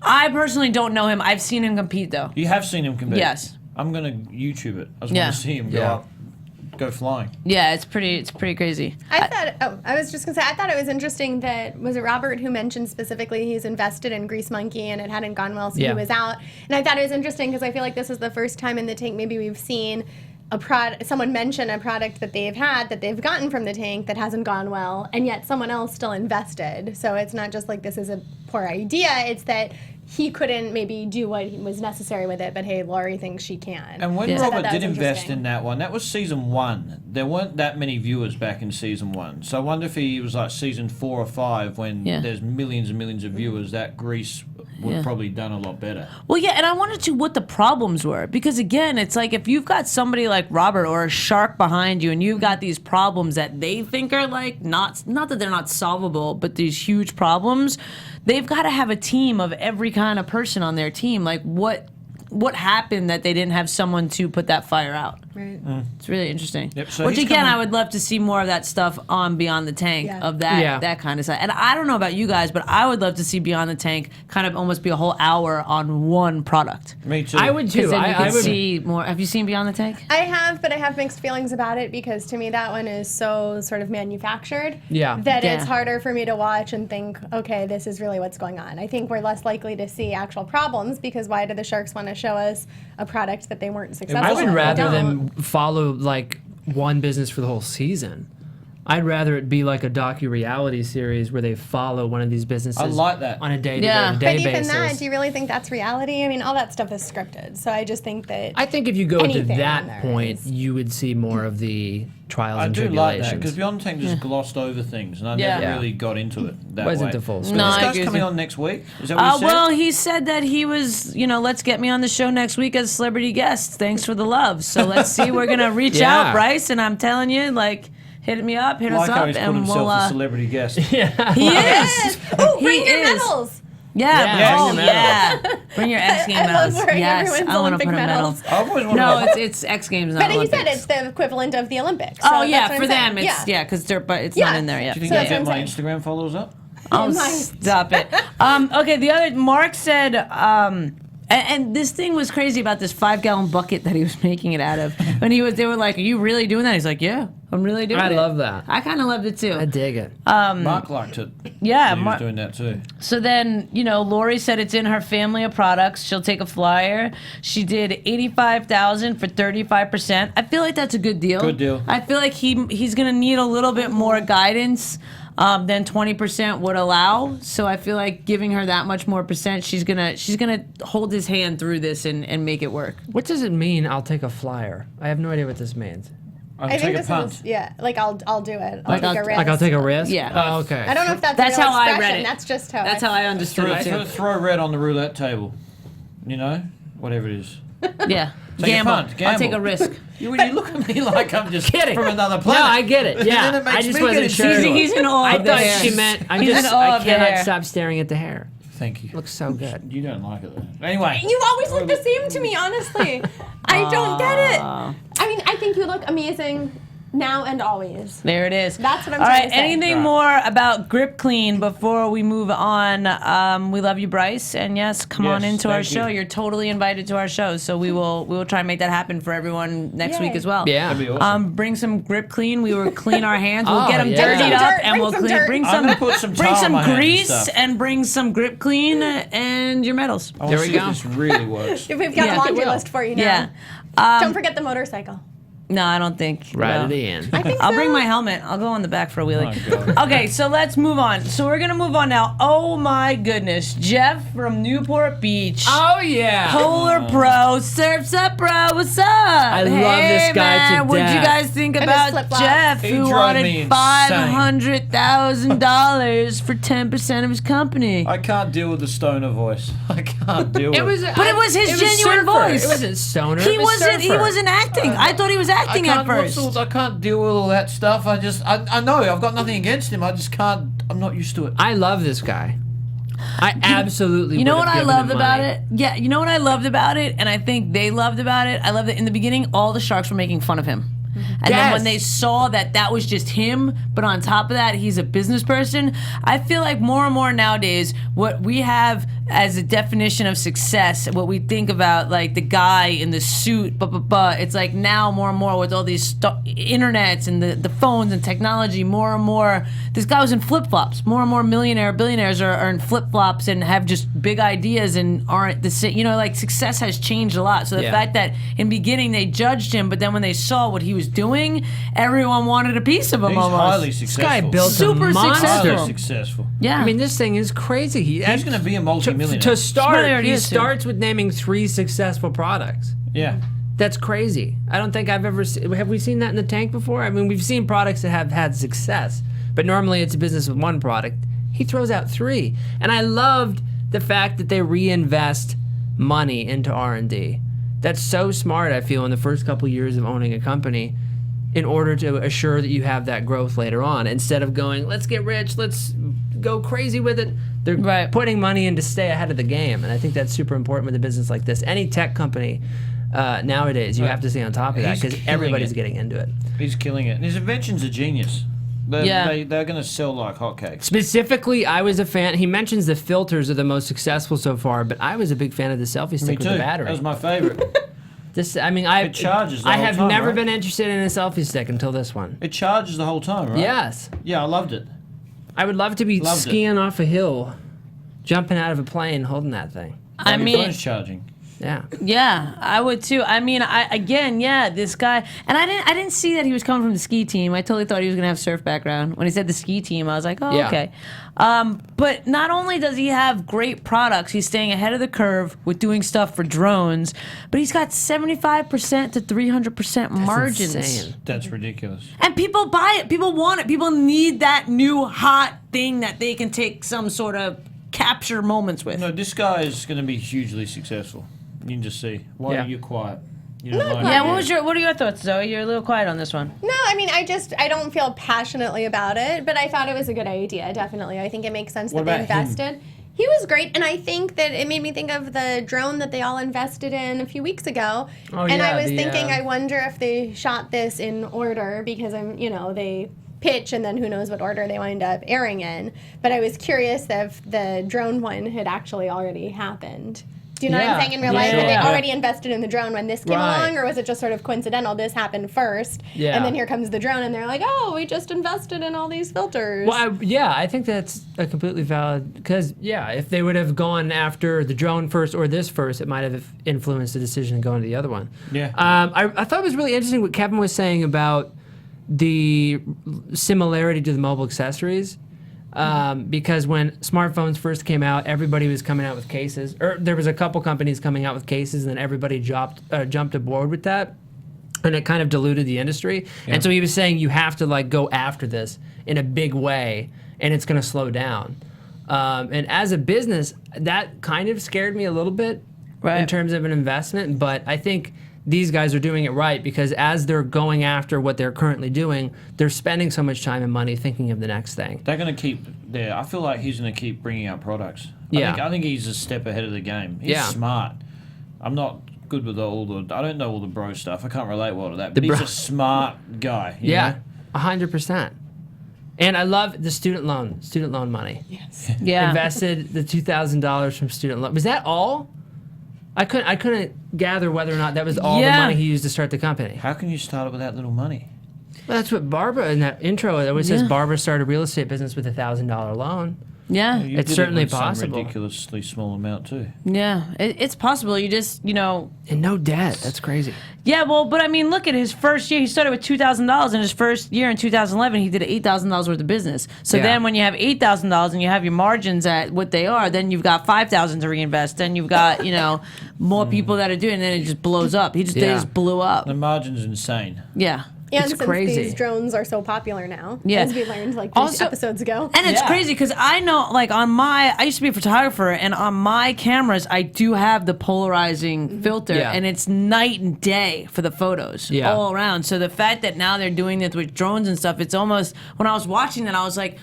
I personally don't know him. I've seen him compete, though. You have seen him compete? Yes. I'm going to YouTube it. I just want to see him go flying. Yeah, it's pretty crazy. I was just gonna say, I thought it was interesting that, was it Robert who mentioned specifically he's invested in Grease Monkey and it hadn't gone well, so he was out. And I thought it was interesting because I feel like this is the first time in the tank maybe we've seen someone mention a product that they've had, that they've gotten from the tank that hasn't gone well, and yet someone else still invested. So it's not just like this is a poor idea, it's that he couldn't maybe do what was necessary with it, but hey, Laurie thinks she can. And when So I thought Robert that did was invest interesting. in that one, that was season 1. There weren't that many viewers back in season 1. So I wonder if he was like season 4 or 5 when there's millions and millions of viewers, that Grease would have probably done a lot better. Well, yeah, and I wanted to what the problems were, because again, it's like if you've got somebody like Robert or a shark behind you and you've got these problems that they think are like not that they're not solvable, but these huge problems, they've got to have a team of every kind of person on their team. Like what happened that they didn't have someone to put that fire out? Right. It's really interesting. Yep, so Which he's again, coming- I would love to see more of that stuff on Beyond the Tank, of that kind of side. And I don't know about you guys, but I would love to see Beyond the Tank kind of almost be a whole hour on one product. Me too. I would too. Because then you I can would see more. Have you seen Beyond the Tank? I have, but I have mixed feelings about it because to me that one is so sort of manufactured that it's harder for me to watch and think, okay, this is really what's going on. I think we're less likely to see actual problems because why do the Sharks want to show us a product that they weren't successful I in? would They rather don't. them follow like one business for the whole season. I'd rather it be like a docu-reality series where they follow one of these businesses I like that. on a day-to-day Yeah. But even basis. that, do you really think that's reality? I mean, all that stuff is scripted. So I just think that I think if you go to anything on that there point, is- you would see more of the trials I and do like tribulations. that because Beyond Tank just glossed over things, and I never Yeah. really got into it that Wasn't way. the full But story. No, this I guy's agree with coming you. on next week. Is that what you said? Well, he said that he was, let's get me on the show next week as a celebrity guest. Thanks for the love. So let's see. We're gonna reach Yeah. out, Brice, and I'm telling you, like, hit me up, hit us like how up, he's put and himself we'll. a celebrity guest. He is. oh, He bring your is. medals. Yeah. Yeah, Oh, bring your yeah. Bring your X Games I love medals. wearing Yes, everyone's I want to Olympic put a medal. medals. I've always wanted No, to- it's X Games, not But he Olympics. said it's the equivalent of the Olympics. Oh so yeah, that's what for I'm saying. them, it's because they're, but it's Yeah. not in there yet. Do you think So I'll that's get what my I'm Instagram followers up? Oh, Nice. stop it. Okay, the other Mark said, and this thing was crazy about this 5-gallon bucket that he was making it out of. When they were like, "Are you really doing that?" He's like, "Yeah, I'm really doing it." I love that. I kind of loved it too. I dig it. Mark liked it. Yeah, He was Mark. doing that too. So then, Lori said it's in her family of products. She'll take a flyer. She did $85,000 for 35%. I feel like that's a good deal. Good deal. I feel like he's gonna need a little bit more guidance than 20% would allow. So I feel like giving her that much more percent, she's gonna hold his hand through this and make it work. What does it mean, I'll take a flyer? I have no idea what this means. I'll I take think a this punt. is like I'll do it. I'll Like take I'll- a risk. Like, I'll take a risk? Yeah. Oh, okay. I don't know if that's That's a real how I read expression. it. That's just how. That's how I understood it too. Throw red on the roulette table. Whatever it is. Yeah. Take a Gamble. punt, I'll gamble. take a risk. You look at me like I'm just Kidding. from another No, planet. I get it. Yeah, And then it makes I just me wasn't get sure. insecure. He's in awe I of the thought hair. she meant. He's in awe I of the cannot hair. stop staring at the hair. Thank you. Looks so good. You don't like it though. Anyway. You always look the same to me, honestly. I don't get it. I mean, I think you look amazing now and always. There it is. That's what I'm All trying right, to say. anything Right. more about Grip Clean before we move on? We love you, Brice, and yes, come on Yes, into our thank you. show. You're totally invited to our show, so we will try and make that happen for everyone next Yay. week as well. Yeah. That'd be awesome. Bring some Grip Clean. We will clean our hands. We'll Oh, get them yeah. dirtied Bring some up, dirt, and bring we'll some clean. dirt. Bring I'm some. gonna put some Bring tar on some my hands and grease stuff. and bring some Grip Clean and your medals. I wanna There we see if go. This really works. We've got Yeah. a laundry It will. list for you now. Yeah. Don't forget the motorcycle. No, I don't think. Right no. at the end. I think I'll so. bring my helmet. I'll go on the back for a wheelie. Oh, God. Okay, so let's move on. So we're gonna move on now. Oh my goodness, Jeff from Newport Beach. Oh yeah. Polar Pro, Surf's Up, bro. What's up? I love this guy to What'd you death. guys think And his about flip-flops. Jeff, He who drove wanted me insane. $500,000 for 10% of his company? I can't deal with the stoner voice. I can't deal with It was. But it was his genuine surfer. voice. It wasn't stoner. He it was wasn't. He surfer. wasn't acting. I thought he was acting at first. I can't deal with all that stuff. I know I've got nothing against him. I just can't. I'm not used to it. I love this guy. I absolutely. You know would what have I given loved him about money. it? Yeah, you know what I loved about it, and I think they loved about it? I loved that in the beginning, all the sharks were making fun of him. And then Yes. when they saw that that was just him, but on top of that, he's a business person, I feel like more and more nowadays, what we have as a definition of success, what we think about, like the guy in the suit, it's like now more and more with all these internets and the phones and technology, more and more, this guy was in flip-flops. More and more billionaires are in flip-flops and have just big ideas and aren't the same. You know, like success has changed a lot. So the Yeah. fact that in beginning they judged him, but then when they saw what he was doing, everyone wanted a piece of him He's almost. highly successful. This guy built Super a monster. successful. Highly successful. Yeah. I mean, this thing is crazy. He's going to be a multi-millionaire. To start, Well, there it he is, too. starts with naming 3 successful products. Yeah. That's crazy. I don't think I've ever have we seen that in the tank before? I mean, we've seen products that have had success, but normally it's a business with one product. He throws out 3. And I loved the fact that they reinvest money into R&D. That's so smart, I feel, in the first couple years of owning a company in order to assure that you have that growth later on. Instead of going, let's get rich, let's go crazy with it. They're Right. putting money in to stay ahead of the game. And I think that's super important with a business like this. Any tech company nowadays, you have to stay on top of that He's because killing everybody's it. getting into it. He's killing it. And his inventions are genius. Yeah. They're going to sell like hotcakes. Specifically, I was a fan. He mentions the filters are the most successful so far, but I was a big fan of the selfie Me stick with too. the battery. That was my favorite. This, I mean, I It charges the I whole have time, never right? been interested in a selfie stick until this one. It charges the whole time, right? Yes, Yeah, I loved it. I would love to be Loved it. skiing off a hill, jumping out of a plane, holding that thing. I Your mean, phone's charging. Yeah. yeah, I would too. I mean, this guy, and I didn't see that he was coming from the ski team. I totally thought he was gonna have surf background. When he said the ski team, I was like, oh, Yeah. okay. But not only does he have great products, he's staying ahead of the curve with doing stuff for drones, but he's got 75% to 300% margins. Insane. That's ridiculous. And people buy it. People want it. People need that new hot thing that they can take some sort of capture moments with. No, this guy is going to be hugely successful. You can just see. Why Yeah. are you quiet? You don't like Yeah, it. what are your thoughts, Zoe? You're a little quiet on this one. No, I mean, I don't feel passionately about it, but I thought it was a good idea, definitely. I think it makes sense What that they about him? invested. He was great, and I think that it made me think of the drone that they all invested in a few weeks ago. Oh, and yeah, I was the, thinking, I wonder if they shot this in order because they pitch and then who knows what order they wind up airing in. But I was curious if the drone one had actually already happened. Do you know what Yeah. I'm saying in real life? That they Yeah. already invested in the drone when this came Right. along, or was it just sort of coincidental? This happened first, Yeah. and then here comes the drone, and they're like, "Oh, we just invested in all these filters." Well, I think that's a completely valid, because, if they would have gone after the drone first or this first, it might have influenced the decision to go into the other one. Yeah. I thought it was really interesting what Kevin was saying about the similarity to the mobile accessories. Because when smartphones first came out, everybody was coming out with cases. Or there was a couple companies coming out with cases, and then everybody jumped aboard with that. And it kind of diluted the industry. And so he was saying you have to go after this in a big way, and it's going to slow down. And as a business, that kind of scared me a little bit in terms of an investment. But I think these guys are doing it right because as they're going after what they're currently doing, they're spending so much time and money thinking of the next thing. They're going to keep there. I feel like he's going to keep bringing out products. I think he's a step ahead of the game. He's smart. I'm not good with I don't know all the bro stuff. I can't relate well to that. But he's a smart guy. You know? 100%. And I love the student loan money. Yes. Yeah. Invested the $2,000 from student loan. Was that all? I couldn't gather whether or not that was all the money he used to start the company. How can you start it with that little money? Well, that's what Barbara in that intro. It always says Barbara started a real estate business with $1,000 loan. Yeah. You It's did it certainly with some possible. ridiculously small amount too. Yeah. It's possible. You just, And no debt. That's crazy. Yeah, well, but I mean, look at his first year. He started with $2,000. In his first year in 2011, he did $8,000 worth of business. So then when you have $8,000 and you have your margins at what they are, then you've got $5,000 to reinvest. Then you've got, more people that are doing it, and then it just blows up. They just blew up. The margin's insane. Yeah. And It's since crazy. these drones are so popular now, Yeah. as we learned like 3 Also- episodes ago. And it's crazy because I know, like, I used to be a photographer, and on my cameras, I do have the polarizing filter, Yeah. and it's night and day for the photos all around. So the fact that now they're doing this with drones and stuff, it's almost, when I was watching that, I was like,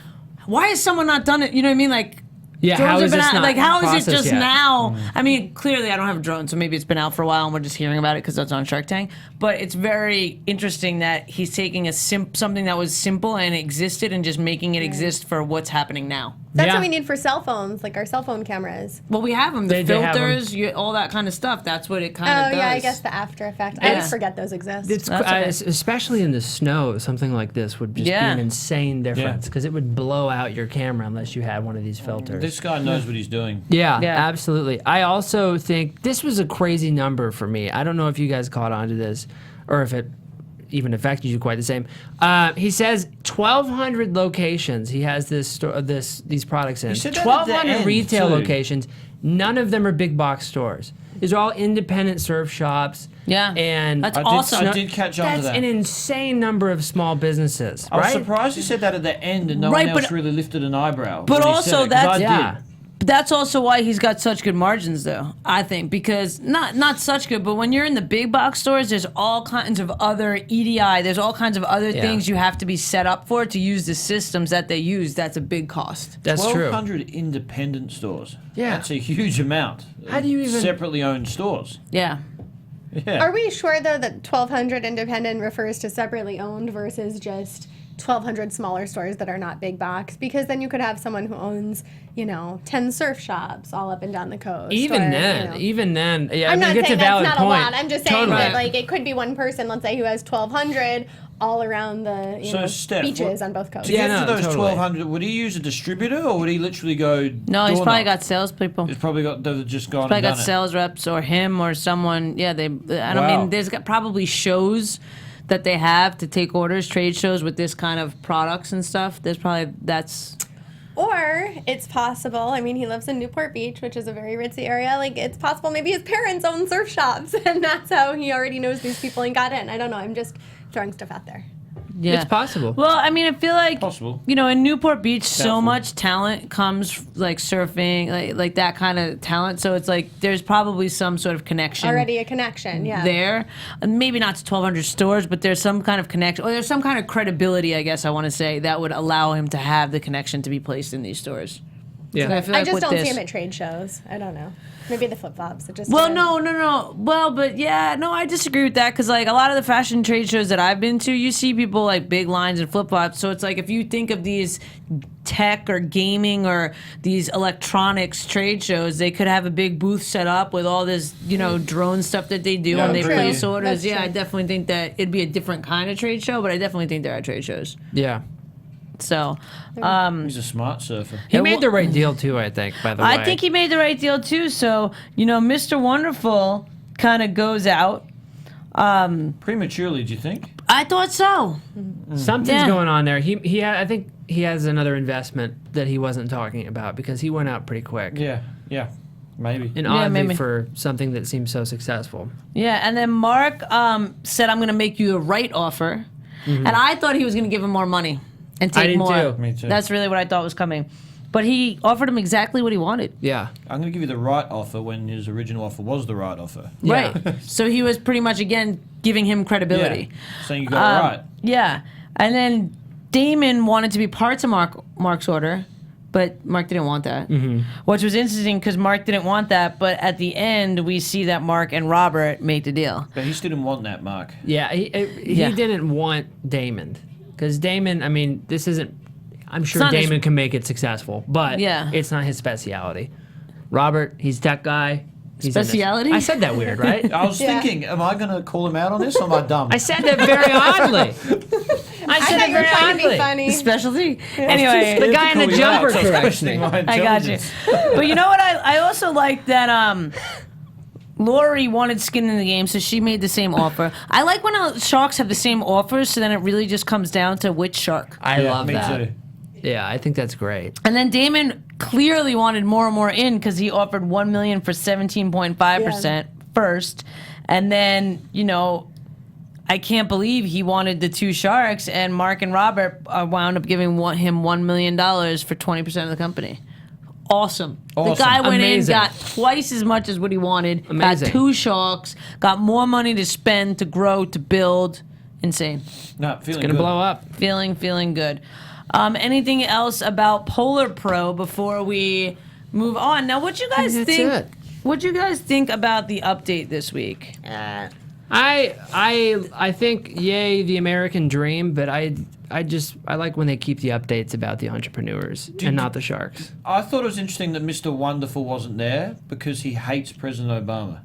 why has someone not done it? You know what I mean? Like, Yeah, drones how have is been this out, not like, how is it processed just yet? now? I mean, clearly I don't have a drone, so maybe it's been out for a while and we're just hearing about it because that's on Shark Tank. But it's very interesting that he's taking something that was simple and existed and just making it exist for what's happening now. That's Yeah. what we need for cell phones, like our cell phone cameras. Well, we have them, the They have 'em. filters, all that kind of stuff. That's what it kind Oh of does. yeah, I guess the After Effect. I Yeah. always forget those exist. It's That's okay. especially in the snow, something like this would just be an insane difference because it would blow out your camera unless you had one of these filters. This guy knows what he's doing. Yeah, Yeah. absolutely. I also think this was a crazy number for me. I don't know if you guys caught on to this or if it even affected you quite the same. He says 1,200 locations. He has these products in. said that at the 1,200 end, retail too. locations. None of them are big box stores. These are all independent surf shops. Yeah. And That's I awesome. did catch on to that's that. an insane number of small businesses, I was right? surprised you said that at the end and no Right, one but- else really lifted an eyebrow. but when he also said it, 'cause that's- I Yeah. did. But that's also why he's got such good margins, though, I think, because not such good, but when you're in the big box stores, there's all kinds of other EDI, there's all kinds of other things you have to be set up for to use the systems that they use. That's a big cost. That's true. 1,200 independent stores. Yeah. That's a huge amount. How do you even- Separately owned stores. Yeah. Yeah. Are we sure though that 1,200 independent refers to separately owned versus just 1,200 smaller stores that are not big box? Because then you could have someone who owns, 10 surf shops all up and down the coast. Even or, then, yeah. I'm I mean, not it's a saying valid that's not point. a lot. I'm just saying Totally. that like it could be one person, let's say, who has 1,200 all around the So, Steph, beaches what- on both coasts. To get Yeah, to no, those totally. 1,200, would he use a distributor or would he literally go? No, he's door probably knock? got salespeople. He's probably got. They've just gone. Probably and got done it. sales reps or him or someone. Yeah, I Wow. mean, there's probably shows that they have to take orders, trade shows with this kind of products and stuff. That's. Or it's possible, I mean, he lives in Newport Beach, which is a very ritzy area. Like, it's possible maybe his parents own surf shops, and that's how he already knows these people and got in. I don't know. I'm just throwing stuff out there. Yeah. It's possible. Well, I mean, I feel like Possible. in Newport Beach, so Doubtful. much talent comes like surfing, like that kind of talent. So it's like there's probably some sort of connection Already a connection, yeah. there. Maybe not to 1,200 stores, but there's some kind of connection, or there's some kind of credibility, I guess I want to say, that would allow him to have the connection to be placed in these stores. Yeah. I feel I like just with don't this, see him at trade shows. I don't know. Maybe the flip flops. Well, no. Well, but yeah, no, I disagree with that because like a lot of the fashion trade shows that I've been to, you see people like big lines and flip flops. So it's like if you think of these tech or gaming or these electronics trade shows, they could have a big booth set up with all this, drone stuff that they do Yeah, and they true. place orders. That's Yeah, true. I definitely think that it'd be a different kind of trade show, but I definitely think there are trade shows. Yeah. So He's a smart surfer. He made the right deal too, I think, by the way. I think he made the right deal too. So, Mr. Wonderful kind of goes out. Prematurely, do you think? I thought so. Something's Yeah. going on there. I think he has another investment that he wasn't talking about because he went out pretty quick. Yeah, maybe. And Yeah, oddly maybe. for something that seems so successful. Yeah, and then Mark said, "I'm going to make you the right offer," and I thought he was going to give him more money and I take did more. too. Me too. That's really what I thought was coming. but he offered him exactly what he wanted. Yeah. I'm going to give you the right offer when his original offer was the right offer. Yeah. Right. So he was pretty much, again, giving him credibility. Yeah. Saying you got it right. Yeah. And then Damon wanted to be parts of Mark's order, but Mark didn't want that. Which was interesting because Mark didn't want that, but at the end, we see that Mark and Robert make the deal. But he still didn't want that, Mark. Yeah, he didn't want Damon. Because Damon, I mean, this isn't... I'm sure not Damon his- can make it successful, but Yeah. it's not his speciality. Robert, he's tech guy. He's in this. Speciality? I said that weird, right? I was thinking, am I going to call him out on this or am I dumb? I said that very oddly. I I said thought it you were very trying to be oddly. funny. Specialty? Anyway. The guy in the jumper corrects me. questioning my I got you. intelligence. But you know what? I also like that Lori wanted skin in the game, so she made the same offer. I like when sharks have the same offers, so then it really just comes down to which shark. I Yeah, love me that. too. Yeah, I think that's great. And then Damon clearly wanted more and more in because he offered $1 million for 17.5% first. And then, you know, I can't believe he wanted the two sharks, and Mark and Robert wound up giving him $1 million for 20% of the company. Awesome. The Awesome. guy went Amazing. in, got twice as much as what he wanted, Amazing. got two sharks, got more money to spend, to grow, to build. Insane. No, feeling Gonna good. blow up. Feeling good. Anything else about Polar Pro before we move on? Now, what you guys That's think? it. What you guys think about the update this week? I think yay the American dream, but I like when they keep the updates about the entrepreneurs and not the sharks. I thought it was interesting that Mr. Wonderful wasn't there because he hates President Obama.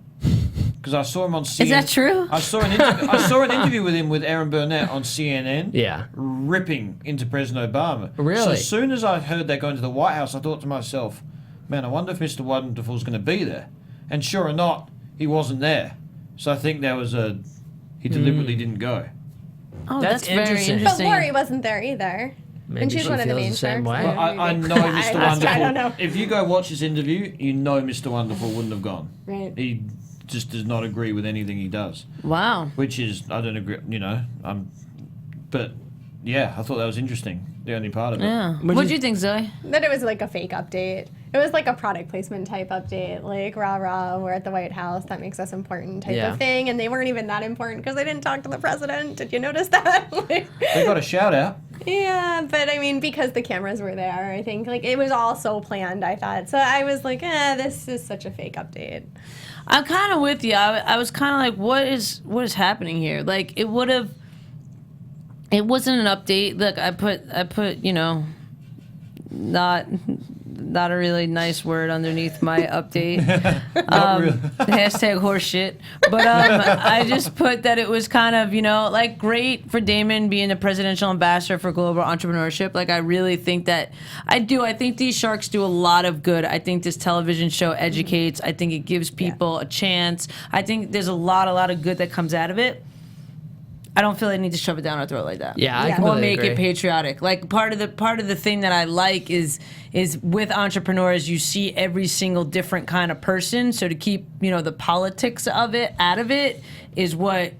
Because I saw him on CNN. Is that true? I saw an interview with him with Aaron Burnett on CNN. Yeah. Ripping into President Obama. Really? So as soon as I heard they're going to the White House, I thought to myself, man, I wonder if Mr. Wonderful's going to be there. And sure or not, he wasn't there. So I think there was he deliberately didn't go. Oh, That's that's, very interesting. interesting. But Lori wasn't there either. Maybe and she's she one of the feels main the same sharks. way. Well, I know Mr. I Wonderful. don't know. If you go watch his interview, you know Mr. Wonderful wouldn't have gone. Right. He just does not agree with anything he does. Wow. Which is, I don't agree, but yeah, I thought that was interesting. The only part of it. Yeah. What do you think, Zoe? That it was like a fake update. It was like a product placement type update, like rah rah, we're at the White House, that makes us important type Yeah. of thing. And they weren't even that important because they didn't talk to the president. Did you notice that? Like, They got a shout out. yeah, but I mean, because the cameras were there, I think like it was all so planned, I thought. So I was like, this is such a fake update. I'm kind of with you. I was kind of like, what is happening here? Like, it wasn't an update. Look, I put, you know, not a really nice word underneath my update. Hashtag horseshit. But I just put that it was kind of, you know, like great for Damon being the presidential ambassador for global entrepreneurship. Like I really think that I think these sharks do a lot of good. I think this television show educates. I think it gives people a chance. I think there's a lot of good that comes out of it. I don't feel I need to shove it down our throat like that. Yeah, I Yeah. Or completely make agree. it patriotic. Like part of the thing that I like is with entrepreneurs you see every single different kind of person. So to keep, you know, the politics of it out of it is what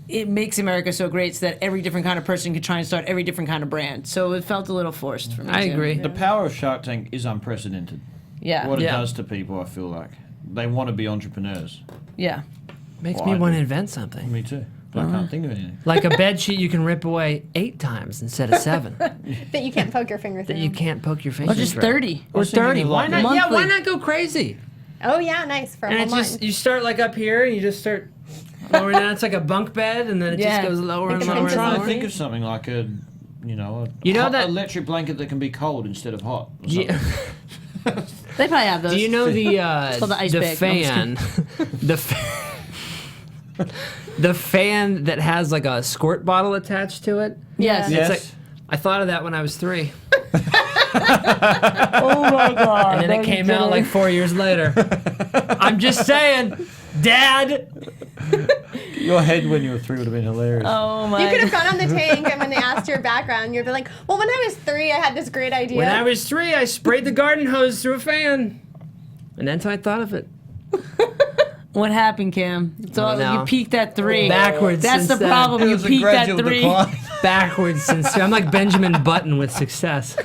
it makes America so great, so that every different kind of person can try and start every different kind of brand. So it felt a little forced for me. I too. agree. The power of Shark Tank is unprecedented. Yeah. What it Yeah. does to people, I feel like. They want to be entrepreneurs. Yeah. Makes Well, me I want to do. invent something. Me too. But I can't think of anything. Like a bed sheet you can rip away 8 times instead of 7. That you can't poke your finger through. That you can't poke your finger Or just through. 30. Or was thinking 30. of Why like not? Yeah, why monthly. not go crazy? Oh yeah, nice for a And whole it month. just, you start like up here and you just start lowering down. It's like a bunk bed and then it Yeah. just goes lower and It lower I'm and trying lower. to think of something like a You know hot that- electric blanket that can be cold instead of hot. Or something. Yeah. They probably have those. Do you know the called the ice bag. No, I'm just fan, the fan that has like a squirt bottle attached to it? Yes. Yeah. Yes. It's like, I thought of that when I was 3, Oh my god. and then it came out like 4 years later. I'm just saying, Dad. Your head when you were 3 would have been hilarious. Oh my You could have gone on the tank, and when they asked your background, you'd be like, well, when I was 3, I had this great idea. When I was 3, I sprayed the garden hose through a fan, and then I thought of it. What happened, Cam? So I don't know. you peaked at 3. Backwards That's the since then. problem. It You was a peaked at gradual 3. decline. backwards since I'm like Benjamin Button with success.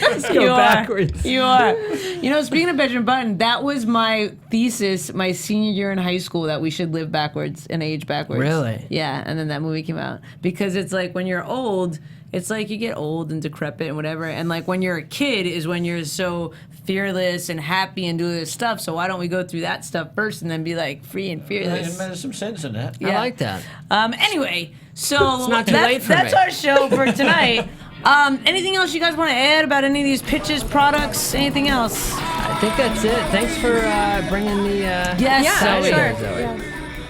Let's go backwards. You are. You know, speaking of Benjamin Button, that was my thesis my senior year in high school, that we should live backwards and age backwards. Really? Yeah, and then that movie came out. Because it's like when you're old, it's like you get old and decrepit and whatever. And like when you're a kid is when you're so fearless and happy and do this stuff. So why don't we go through that stuff first and then be like free and fearless? There's some sense in that. I like that. Anyway, so not too late for that's me. our show for tonight. Anything else you guys want to add about any of these pitches, products, anything else? I think that's it. Thanks for bringing the Yes, Zoe sure. here, Zoe. Yeah.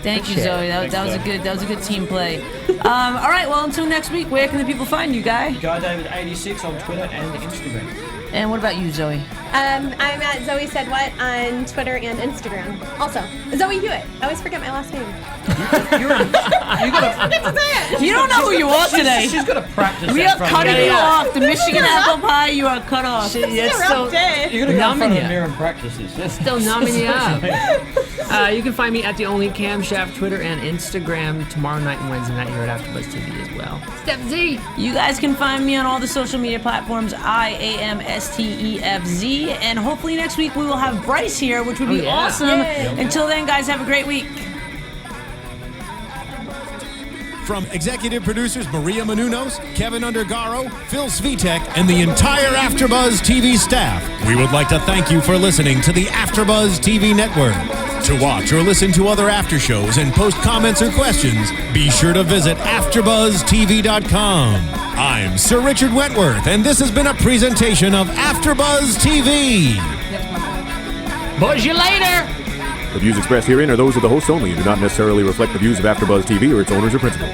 Thank you, Appreciate Zoe. it. That was a good team play. All right, well, until next week, where can the people find you, Guy? Guy David 86 on Twitter and Instagram. And what about you, Zoe? I'm at Zoe Said What on Twitter and Instagram. Also, Zoe Hewitt. I always forget my last name. You don't know who you are today. She's got to practice. We that are from cutting the you mirror. off. The Michigan apple pie, you are cut off. You're going to go in front of the mirror and practice this. Still numbing you up. You can find me at the Only Camshaft, Twitter and Instagram tomorrow night and Wednesday night here at AFTERBUZZ TV as well. Stef Z. You guys can find me on all the social media platforms. I am Stef Z, and hopefully next week we will have Brice here, which would be yeah. awesome. Yay. Until then, guys, have a great week. From executive producers Maria Menounos, Kevin Undergaro, Phil Svitek, and the entire AfterBuzz TV staff, we would like to thank you for listening to the AfterBuzz TV network. To watch or listen to other after shows and post comments or questions, be sure to visit AfterBuzzTV.com. I'm Sir Richard Wentworth, and this has been a presentation of AfterBuzz TV. Buzz you later. The views expressed herein are those of the hosts only and do not necessarily reflect the views of AfterBuzz TV or its owners or principals.